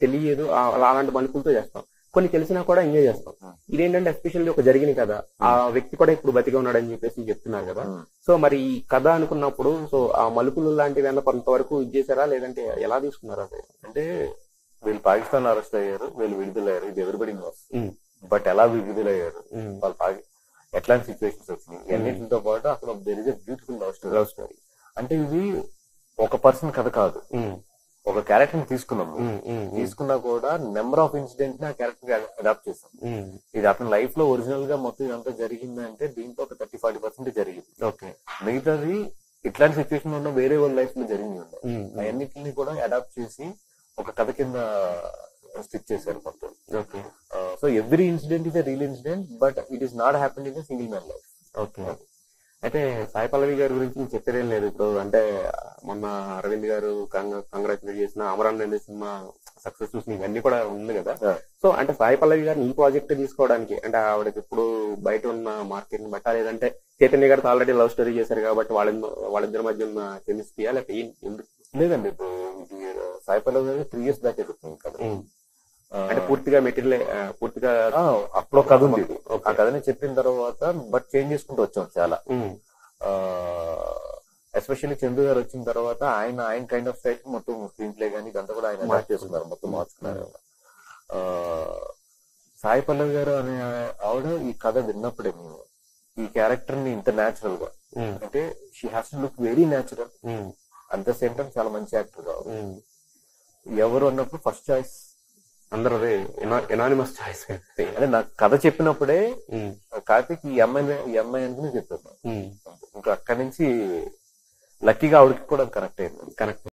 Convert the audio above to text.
తెలియదు అలాంటి మలుపులతో చేస్తాం. కొన్ని తెలిసినా కూడా ఎంజాయ్ చేస్తాం. ఇదేంటంటే ఎస్పెషల్లీ ఒక జరిగిన కథ, ఆ వ్యక్తి కూడా ఇప్పుడు బతిగా ఉన్నాడని చెప్పేసి చెప్తున్నారు కదా. సో మరి ఈ కథ అనుకున్నప్పుడు సో ఆ మలుపులు లాంటివి ఏమన్నా కొంతవరకు ఇది చేశారా, లేదంటే ఎలా తీసుకున్నారు అది? అంటే వీళ్ళు పాకిస్తాన్ అరెస్ట్ అయ్యారు, వీళ్ళు విడుదలయ్యారు, ఇది ఎవరిబడి నోస్. బట్ ఎలా విడుదలయ్యారు, వాళ్ళు ఎట్లాంటి సిచ్యువేషన్స్ వచ్చినాయి, అన్నింటితో పాటు అక్కడ there is a beautiful love story. అంటే ఇది ఒక పర్సన్ కథ కాదు, ఒక క్యారెక్టర్ ని తీసుకున్నా కూడా నెంబర్ ఆఫ్ ఇన్సిడెంట్స్ ని ఆ క్యారెక్టర్ అడాప్ట్ చేస్తాం. ఇది అతని లైఫ్ లో ఒరిజినల్ గా మొత్తం ఇదంతా జరిగిందంటే దీంట్లో ఒక 30-40% జరిగింది. ఓకే, మిగతాది ఇట్లాంటి సిచ్యువేషన్ ఉన్న వేరే వాళ్ళ లైఫ్ లో జరిగింది ఉంటాయి. అవన్నిటిని కూడా అడాప్ట్ చేసి ఒక కథ కింద స్టిచ్ చేశారు మొత్తం. Okay, so every incident is a real incident, but it is not happen in a single man life. Okay. అయితే సాయి పల్లవి గారి గురించి చెప్పేదేం లేదు. ఇప్పుడు అంటే మొన్న అరవింద్ గారు కంగ్రాచులేట్ చేసిన అమరాన్ అనే సినిమా సక్సెస్ చూసిన ఇవన్నీ కూడా ఉంది కదా. సో అంటే సాయి పల్లవి గారిని ఈ ప్రాజెక్ట్ తీసుకోవడానికి అంటే ఆవిడకి ఇప్పుడు బయట ఉన్న మార్కెట్ ని బట్టా, లేదంటే చైతన్య గారితో ఆల్రెడీ లవ్ స్టోరీ చేశారు కాబట్టి వాళ్ళిద్దరి మధ్య ఉన్న కెమిస్ట్రీయా, లేకపోతే ఎందుకు? లేదండి, ఇప్పుడు సాయి పల్లవి గారు 3 years బ్యాక్ ఎదుగుతుంది కదా. అంటే పూర్తిగా మెటీరియల్ పూర్తిగా అప్పుడు కథ ఉంది. ఆ కథని చెప్పిన తర్వాత బట్ చేంజ్ చేసుకుంటూ వచ్చాం చాలా. ఎస్పెషల్లీ చందు గారు వచ్చిన తర్వాత ఆయన కైండ్ ఆఫ్ స్టైల్ మొత్తం స్క్రీన్ ప్లే కానీ ఇదంతా కూడా ఆయన అడాప్ట్ చేసుకున్నారు, మొత్తం మార్చుకున్నారు. సాయి పల్లవి గారు అనే ఆవిడ ఈ కథ విన్నప్పుడే మేము ఈ క్యారెక్టర్ ని ఇంత న్యాచురల్ గా, అంటే she has to look very natural, at the same time చాలా మంచి యాక్టర్ కావాలి. ఎవరు అన్నప్పుడు ఫస్ట్ చాయిస్ అందరూ ఎనానిమస్ చాయిస్. అంటే నాకు కథ చెప్పినప్పుడే కార్తీక్ ఈ అమ్మాయి అనుకుని చెప్పాను. ఇంకా అక్కడి నుంచి లక్కీగా ఆవిడకి కూడా కనెక్ట్ అయింది. కనెక్ట్